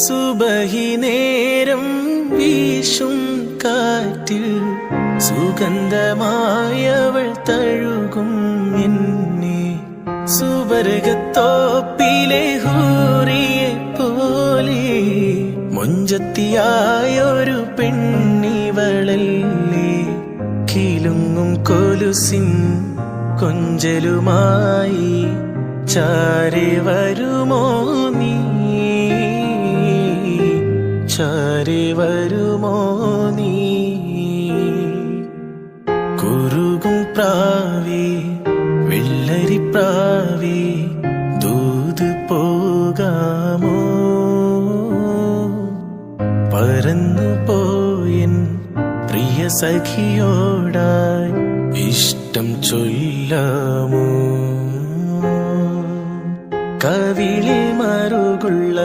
സുബഹി നേരം വീശും കാറ്റിൽ സുഗന്ധമായവൾ തഴുകും എന്നെ. സുവർഗത്തോപ്പിലെ ഹൂറിയെ പോലെ മൊഞ്ചത്തിയായൊരു പെണ്ണിവളല്ലേ. കിലുങ്ങും കൊലുസിൻ കൊഞ്ചലുമായി ചാരെ വരുമോ നീ, ചാരെ വരുമോ നീ. കുറുകും പ്രാവേ വെള്ളരിപ്രാവേ ദൂത് പോകാമോ. പറന്നു പോയൻ പ്രിയ സഖിയോടായി ഇഷ്ടം ചൊല്ലാമോ. കവിളിൽ മറുകുള്ള